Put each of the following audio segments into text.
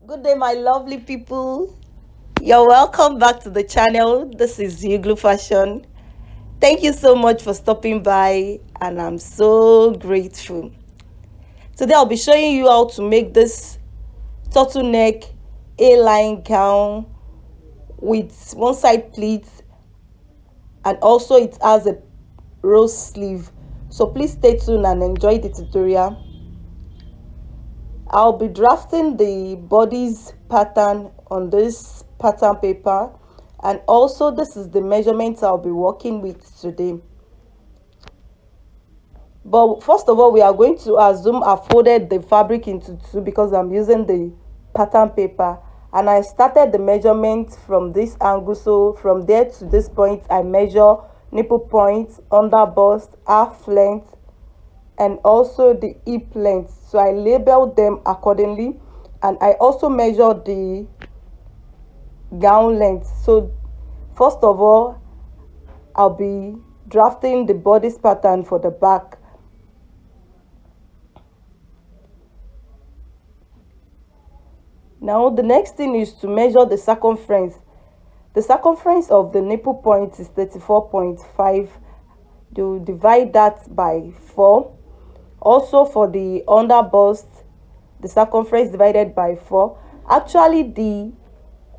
Good day, my lovely people. You're welcome back to the channel. This is Yuglu Fashion. Thank you so much for stopping by, and I'm so grateful. Today, I'll be showing you how to make this turtleneck A-line gown with one side pleat, and also it has a rose sleeve. So please stay tuned and enjoy the tutorial. I'll be drafting the bodice pattern on this pattern paper, and also this is the measurements I'll be working with today. But first of all, we are going to assume I folded the fabric into two because I'm using the pattern paper, and I started the measurement from this angle. So from there to this point, I measure nipple point, under bust, half length, and also the hip length. So I labeled them accordingly, and I also measured the gown length. So first of all, I'll be drafting the bodice pattern for the back. Now the next thing is to measure the circumference. The circumference of the nipple point is 34.5. You divide that by 4. Also for the under bust, the circumference divided by 4. Actually, the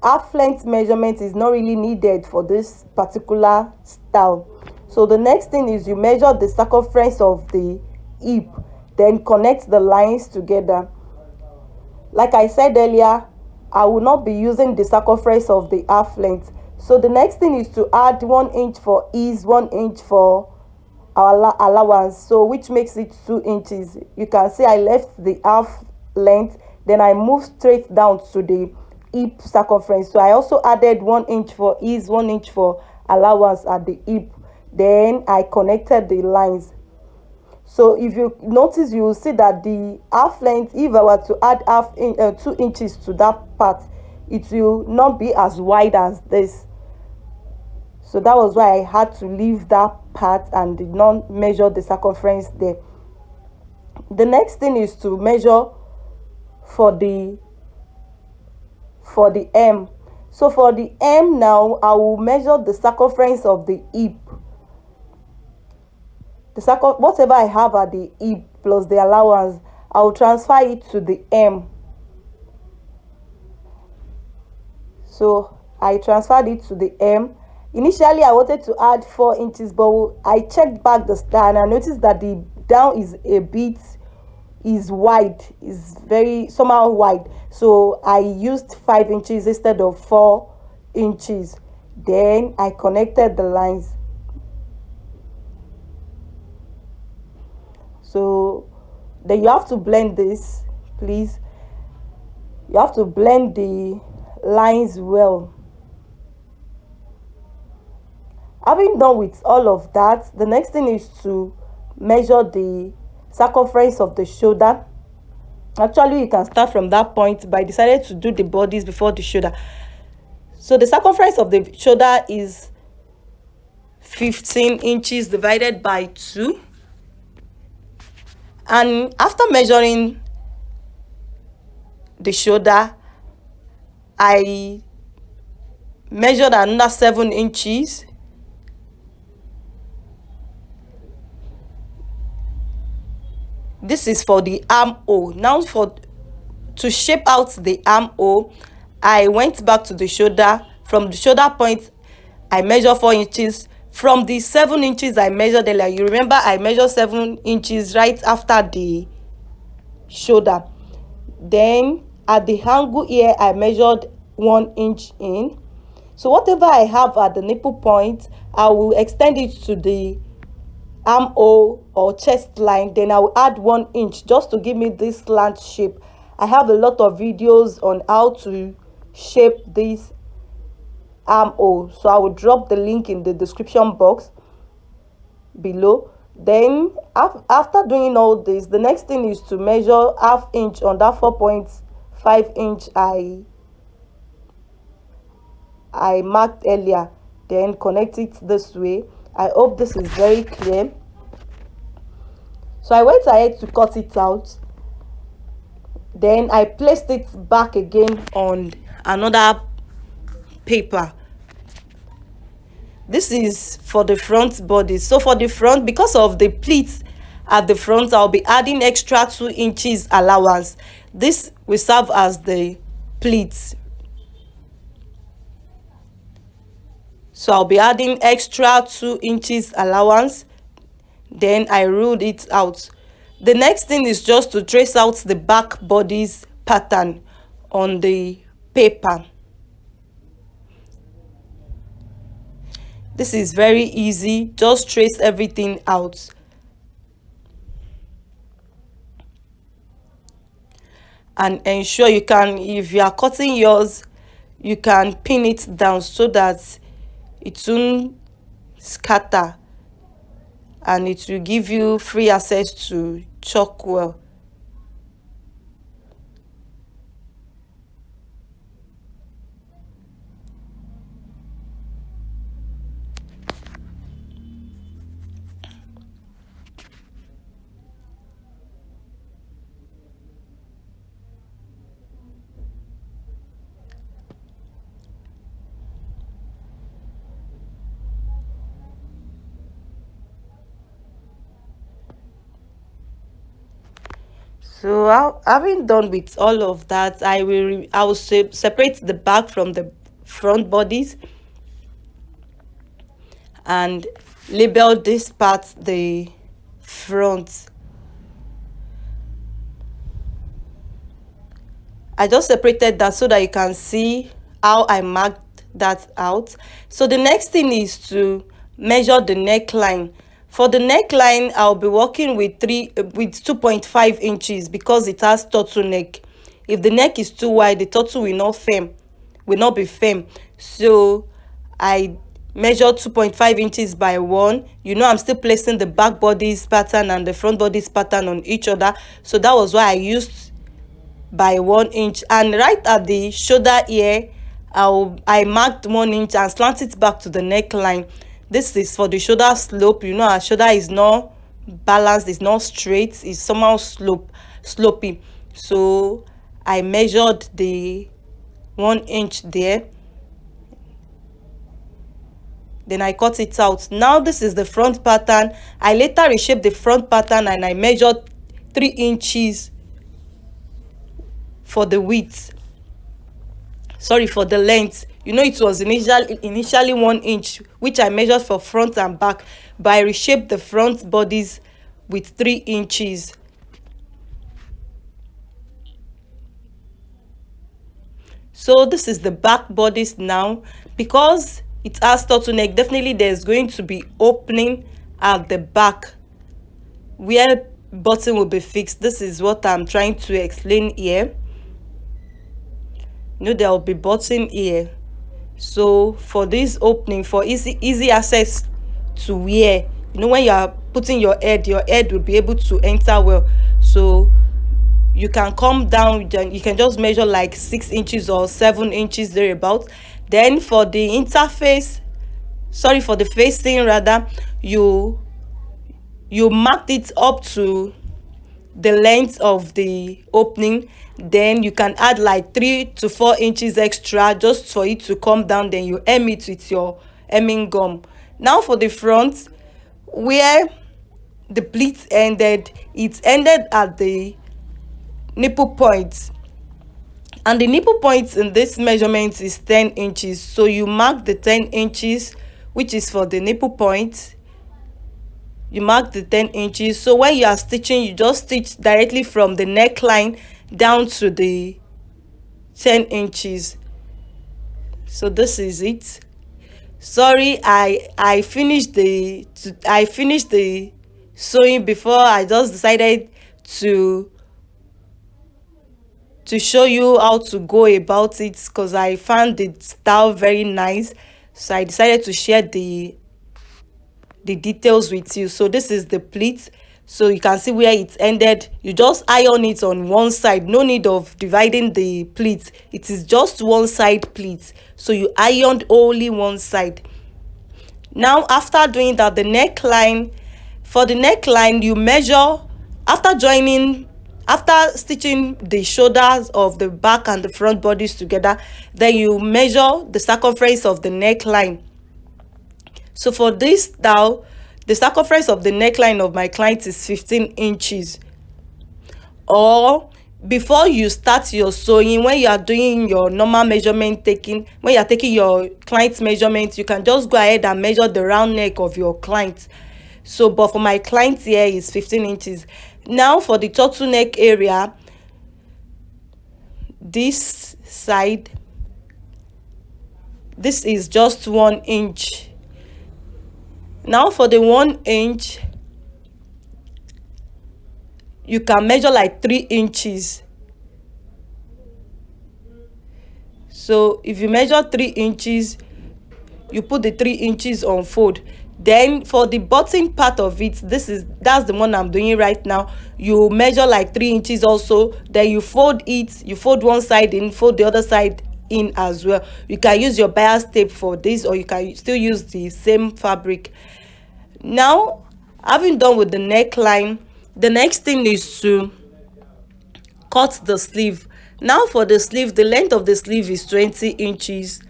half length measurement is not really needed for this particular style. So the next thing is you measure the circumference of the hip, then connect the lines together. Like I said earlier, I will not be using the circumference of the half length. So the next thing is to add 1 inch for ease, 1 inch for our allowance, so which makes it 2 inches. You can see I left the half length, then I moved straight down to the hip circumference. So I also added 1 inch for ease, 1 inch for allowance at the hip. Then I connected the lines. So if you notice, you will see that the half length, if I were to add 2 inches to that part, it will not be as wide as this. So that was why I had to leave that part and did not measure the circumference there. The next thing is to measure for the M. So for the M now, I will measure the circumference of the hip. Whatever I have at the hip plus the allowance, I will transfer it to the M. So I transferred it to the M. Initially, I wanted to add 4 inches, but I checked back the star and I noticed that the down is wide, is very somehow wide. So I used 5 inches instead of 4 inches. Then I connected the lines. So then you have to blend this, please. You have to blend the lines well. Having done with all of that, the next thing is to measure the circumference of the shoulder. Actually, you can start from that point, but I decided to do the bodies before the shoulder. So the circumference of the shoulder is 15 inches divided by 2. And after measuring the shoulder, I measured another 7 inches. This is for the armhole. Now to shape out the armhole, I went back to the shoulder. From the shoulder point, I measured 4 inches. From the 7 inches I measured earlier, you remember I measured 7 inches right after the shoulder. Then at the angle here, I measured 1 inch in. So whatever I have at the nipple point, I will extend it to the armhole or chest line. Then I will add 1 inch just to give me this slant shape. I have a lot of videos on how to shape this armhole, so I will drop the link in the description box below. Then after doing all this, the next thing is to measure half inch on that 4.5 inch I marked earlier, then connect it this way. I hope this is very clear. So I went ahead to cut it out. Then I placed it back again on another paper. This is for the front body. So for the front, because of the pleats at the front, I'll be adding extra 2 inches allowance. This will serve as the pleats. So I'll be adding extra 2 inches allowance. Then I ruled it out. The next thing is just to trace out the back bodice pattern on the paper. This is very easy. Just trace everything out. And ensure you can, if you are cutting yours, you can pin it down so that it won't scatter and it will give you free access to chalk well. So having done with all of that, I will separate the back from the front bodies and label this part the front. I just separated that so that you can see how I marked that out. So the next thing is to measure the neckline. For the neckline, I'll be working with 2.5 inches because it has turtleneck. If the neck is too wide, the turtle will not be firm. So I measured 2.5 inches by 1. You know, I'm still placing the back bodice pattern and the front bodice pattern on each other. So that was why I used by 1 inch. And right at the shoulder here, I marked 1 inch and slant it back to the neckline. This is for the shoulder slope. You know, our shoulder is not balanced, it's not straight, it's somehow slopy. So I measured the 1 inch there. Then I cut it out. Now this is the front pattern. I later reshaped the front pattern and I measured 3 inches for the width, sorry, for the length. You know, it was initially 1 inch, which I measured for front and back, but I reshaped the front bodies with 3 inches. So this is the back bodice now. Because it has turtleneck, definitely there's going to be opening at the back where button will be fixed. This is what I'm trying to explain here. You know, there will be button here. So for this opening, for easy access to wear, you know, when you are putting your head will be able to enter well. So you can come down, you can just measure like 6 inches or 7 inches thereabout. Then for the interface, sorry, for the facing rather, you marked it up to the length of the opening. Then you can add like 3 to 4 inches extra just for it to come down. Then you hem it with your hemming gum. Now for the front, where the pleat ended, it ended at the nipple point, and the nipple point in this measurement is 10 inches. So you mark the 10 inches, which is for the nipple point. You mark the 10 inches. So when you are stitching, you just stitch directly from the neckline down to the 10 inches. So this is it. Sorry, I finished the sewing before I just decided to show you how to go about it, because I found the style very nice. So I decided to share the details with you. So this is the pleat. So you can see where it ended. You just iron it on one side. No need of dividing the pleat. It is just one side pleat. So you ironed only one side. Now after doing that, the neckline, for the neckline you measure, after joining After stitching the shoulders of the back and the front bodies together, then you measure the circumference of the neckline. So for this now, the circumference of the neckline of my client is 15 inches. Or before you start your sewing, when you are doing your normal measurement taking, when you are taking your client's measurement, you can just go ahead and measure the round neck of your client. So but for my client here is 15 inches. Now for the turtleneck area, this side, this is just 1 inch. Now for the 1 inch, you can measure like 3 inches. So if you measure 3 inches, you put the 3 inches on fold. Then for the button part of it, that's the one I'm doing right now. You measure like 3 inches also, then you fold it, you fold one side in, fold the other side in as well. You can use your bias tape for this, or you can still use the same fabric. Now, having done with the neckline, the next thing is to cut the sleeve. Now for the sleeve, the length of the sleeve is 20 inches.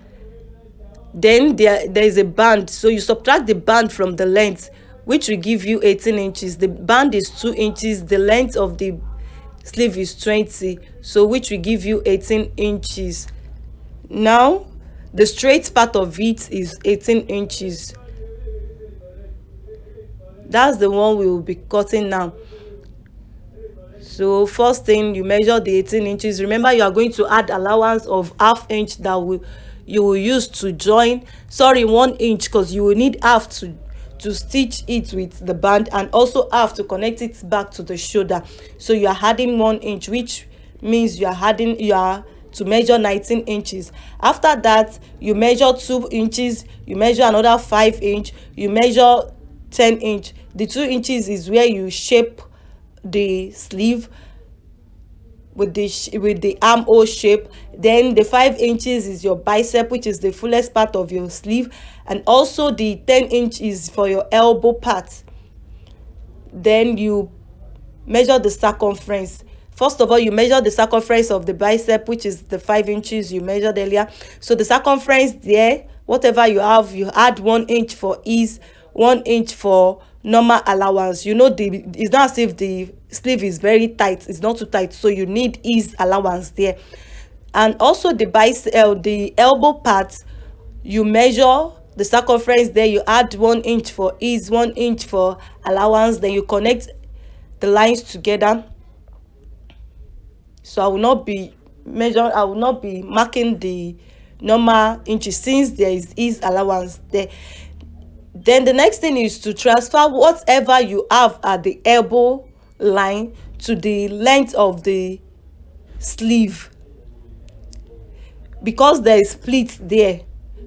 Then there is a band, so you subtract the band from the length, which will give you 18 inches. The band is 2 inches, the length of the sleeve is 20, so which will give you 18 inches. Now the straight part of it is 18 inches. That's the one we will be cutting now. So first thing, you measure the 18 inches. Remember, you are going to add allowance of ½ inch that you will use to join, 1 inch, because you will need half to stitch it with the band, and also half to connect it back to the shoulder. So you are adding 1 inch, which means you are to measure 19 inches. After that, you measure 2 inches, you measure another 5 inch, you measure 10 inch. The 2 inches is where you shape the sleeve with the armhole shape. Then the 5 inches is your bicep, which is the fullest part of your sleeve, and also the 10 inch is for your elbow part. Then you measure the circumference. First of all, you measure the circumference of the bicep, which is the 5 inches you measured earlier. So the circumference there, whatever you have, you add 1 inch for ease, 1 inch for normal allowance. You know, it's not as if the sleeve is very tight, it's not too tight, so you need ease allowance there. And also the bicep, the elbow part, you measure the circumference there, you add 1 inch for ease, 1 inch for allowance, then you connect the lines together. So I will not be marking the normal inches since there is ease allowance there. Then the next thing is to transfer whatever you have at the elbow line to the length of the sleeve, because there is pleat there,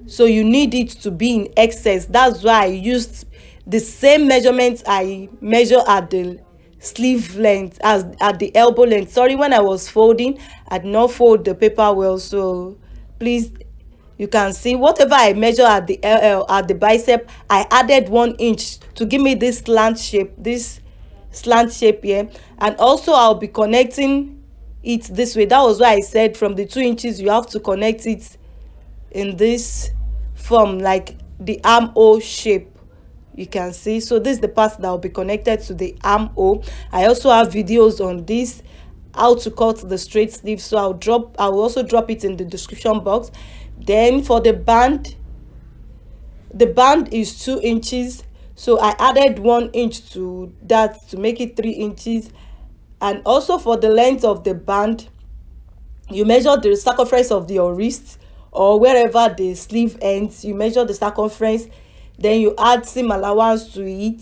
so you need it to be in excess. That's why I used the same measurements I measure at the sleeve length as at the elbow length. Sorry, when I was folding, I did not fold the paper well, so please, you can see whatever I measure at the bicep, I added 1 inch to give me this slant shape here. And also I'll be connecting it this way. That was why I said from the 2 inches you have to connect it in this form, like the armhole shape. You can see, so this is the part that will be connected to the armhole. I also have videos on this, how to cut the straight sleeve, so I will also drop it in the description box. Then for the band is 2 inches, so I added 1 inch to that to make it 3 inches. And also for the length of the band, you measure the circumference of your wrist, or wherever the sleeve ends, you measure the circumference, then you add seam allowance to it.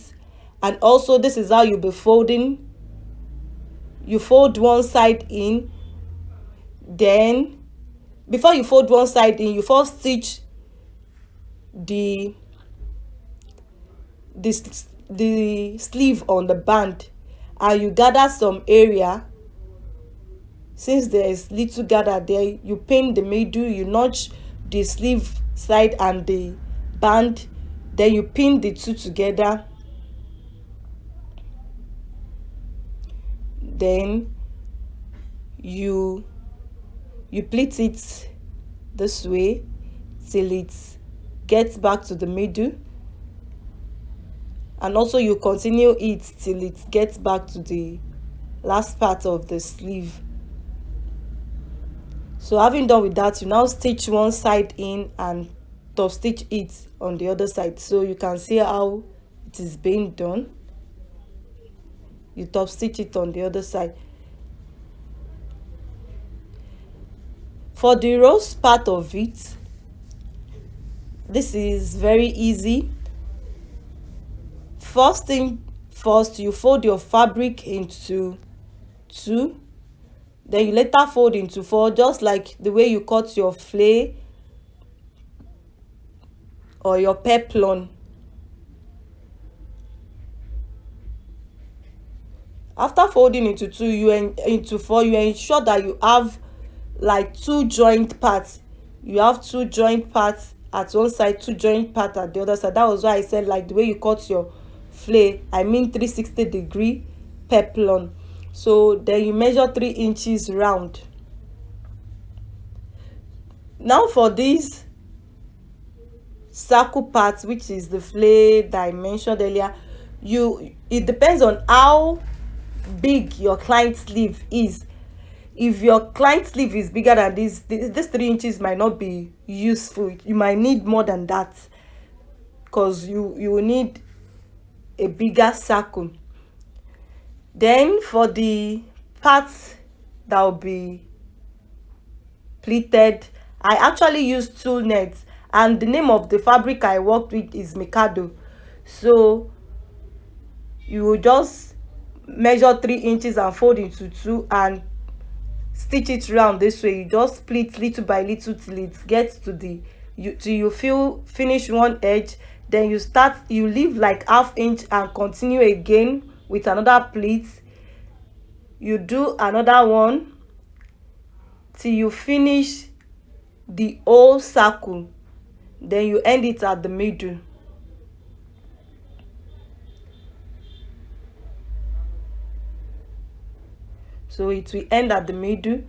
And also this is how you'll be folding. You fold one side in, then before you fold one side in, you first stitch the sleeve on the band, and you gather some area. Since there is little gather there, you pin the middle, you notch the sleeve side and the band, then you pin the two together. Then you pleat it this way till it gets back to the middle, and also you continue it till it gets back to the last part of the sleeve. So having done with that, you now stitch one side in and top stitch it on the other side. So you can see how it is being done. You top stitch it on the other side. For the rose part of it, this is very easy. First thing first, you fold your fabric into 2, then you later fold into 4, just like the way you cut your flay or your peplon. After folding into 2, into 4, you ensure that you have like 2 joint parts. You have 2 joint parts at one side, 2 joint parts at the other side. That was why I said like the way you cut your flay, I mean 360-degree peplon. So then you measure 3 inches round. Now for this circle part, which is the flay that I mentioned earlier, it depends on how big your client sleeve is. If your client sleeve is bigger than this 3 inches might not be useful. You might need more than that, because you will need a bigger circle. Then for the parts that will be pleated, I actually used 2 nets, and the name of the fabric I worked with is Mikado. So you will just measure 3 inches and fold into 2 and stitch it round this way. You just pleat little by little till it gets to the till you finish one edge. Then you leave like ½ inch and continue again with another pleat. You do another one till you finish the whole circle, then you end it at the middle. So it will end at the middle.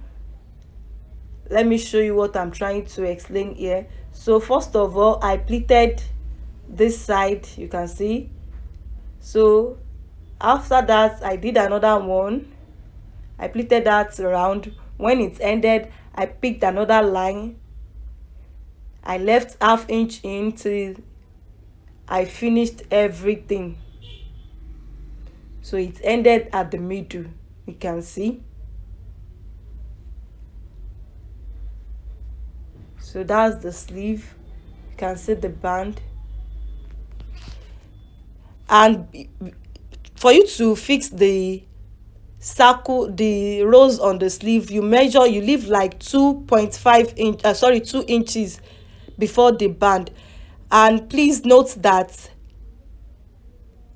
Let me show you what I'm trying to explain here. So first of all, I pleated this side, you can see. So after that, I did another one. I pleated that round. When it ended, I picked another line. I left ½ inch in till I finished everything. So it ended at the middle, you can see. So that's the sleeve. You can see the band. And for you to fix the circle, the rose on the sleeve, you leave like 2 inches before the band. And please note that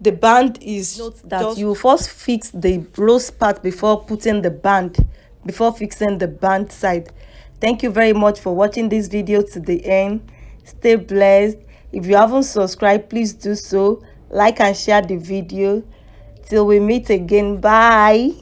the band is you first fix the rose part before fixing the band side. Thank you very much for watching this video to the end. Stay blessed. If you haven't subscribed, please do so. Like and share the video. Till we meet again. Bye.